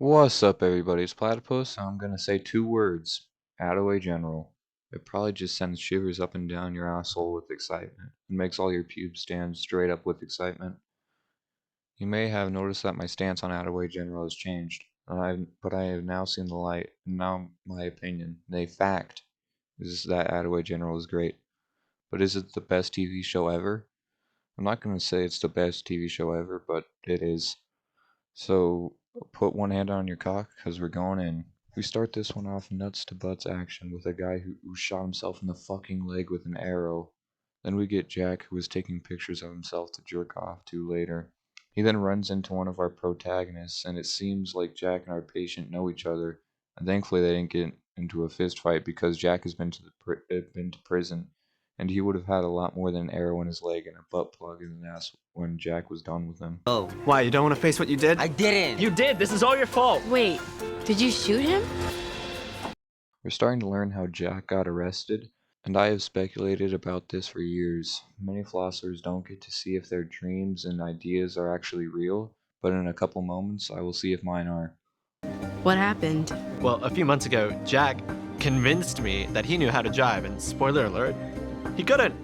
What's up, everybody? It's Platypus. I'm gonna say two words. Attaway General. It probably just sends shivers up and down your asshole with excitement and makes all your pubes stand straight up with excitement. You may have noticed that my stance on Attaway General has changed, but I have now seen the light, and now my opinion, nay fact, is that Attaway General is great. But is it the best TV show ever? I'm not gonna say it's the best TV show ever, but it is. So put one hand on your cock, because we're going in. We start this one off nuts to butts action with a guy who shot himself in the fucking leg with an arrow. Then we get Jack, who is taking pictures of himself to jerk off to later. He then runs into one of our protagonists, and it seems like Jack and our patient know each other. And thankfully, they didn't get into a fist fight because Jack has been to prison, and he would have had a lot more than an arrow in his leg and a butt plug in his ass when Jack was done with him. Oh. Why, you don't want to face what you did? I didn't! You did! This is all your fault! Wait, did you shoot him? We're starting to learn how Jack got arrested, and I have speculated about this for years. Many philosophers don't get to see if their dreams and ideas are actually real, but in a couple moments I will see if mine are. What happened? Well, a few months ago, Jack convinced me that he knew how to drive, and spoiler alert, he couldn't.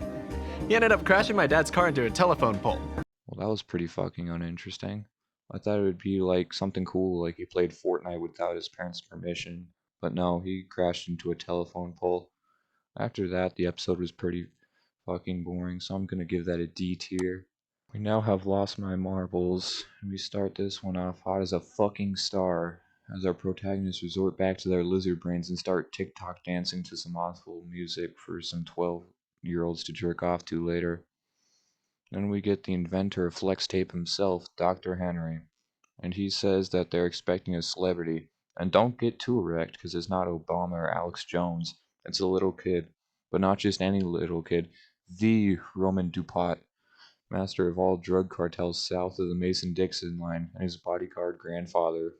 He ended up crashing my dad's car into a telephone pole. Well, that was pretty fucking uninteresting. I thought it would be like something cool, like he played Fortnite without his parents' permission, but no, he crashed into a telephone pole. After that, the episode was pretty fucking boring, so I'm gonna give that a D tier. We now have lost my marbles, and we start this one off hot as a fucking star, as our protagonists resort back to their lizard brains and start TikTok dancing to some awful music for some 12-year-olds to jerk off to later. Then we get the inventor of flex tape himself, Dr. Henry, and he says that they're expecting a celebrity. And don't get too erect, because it's not Obama or Alex Jones. It's a little kid, but not just any little kid. The Roman DuPont, master of all drug cartels south of the Mason-Dixon line, and his bodyguard grandfather.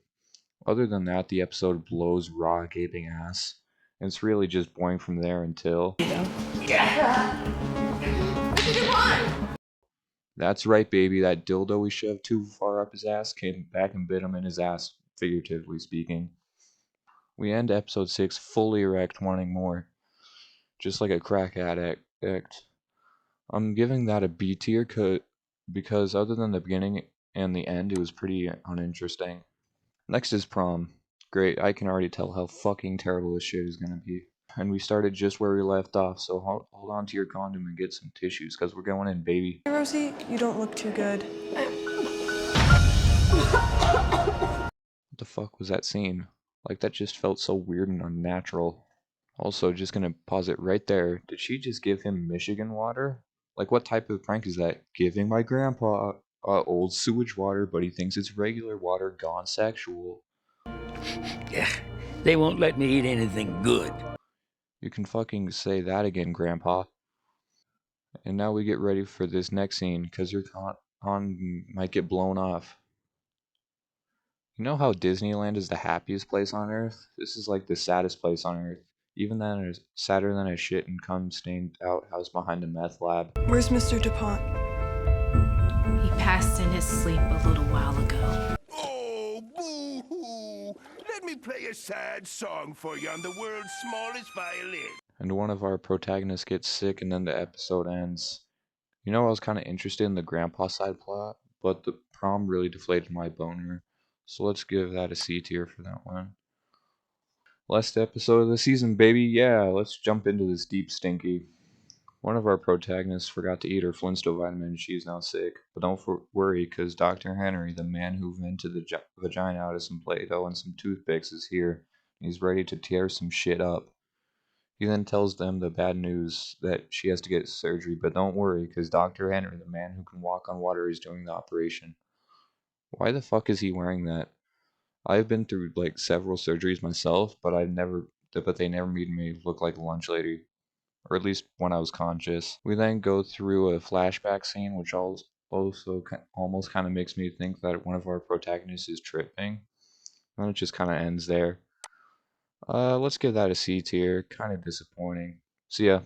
Other than that, the episode blows raw gaping ass, and it's really just boring from there until... That's right, baby, that dildo we shoved too far up his ass came back and bit him in his ass, figuratively speaking. We end episode 6 fully erect, wanting more. Just like a crack addict. I'm giving that a B tier because other than the beginning and the end, it was pretty uninteresting. Next is Prom. Great, I can already tell how fucking terrible this shit is gonna be. And we started just where we left off, so hold on to your condom and get some tissues, because we're going in, baby. Hey, Rosie, you don't look too good. What the fuck was that scene? Like, that just felt so weird and unnatural. Also, just gonna pause it right there. Did she just give him Michigan water? Like, what type of prank is that? Giving my grandpa old sewage water, but he thinks it's regular water gone sexual. Yeah, they won't let me eat anything good. You can fucking say that again, Grandpa. And now we get ready for this next scene, because your con might get blown off. You know how Disneyland is the happiest place on Earth? This is like the saddest place on Earth. Even then, it's sadder than a shit and cum-stained outhouse behind a meth lab. Where's Mr. DuPont? He passed in his sleep a little while ago. Oh, boo-hoo! Let me play a sad song for you on the world's smallest violin. And one of our protagonists gets sick and then the episode ends. You know, I was kind of interested in the grandpa side plot, but the prom really deflated my boner. So let's give that a C tier for that one. Last episode of the season, baby. Yeah, let's jump into this deep stinky. One of our protagonists forgot to eat her Flintstone vitamin and she's now sick. But don't worry, because Dr. Henry, the man who invented the vagina out of some Play-Doh and some toothpicks, is here. He's ready to tear some shit up. He then tells them the bad news that she has to get surgery, but don't worry, because Dr. Henry, the man who can walk on water, is doing the operation. Why the fuck is he wearing that? I've been through like several surgeries myself, but they never made me look like a lunch lady. Or at least when I was conscious. We then go through a flashback scene, which also almost kind of makes me think that one of our protagonists is tripping. And it just kind of ends there. Let's give that a C tier. Kind of disappointing. See ya.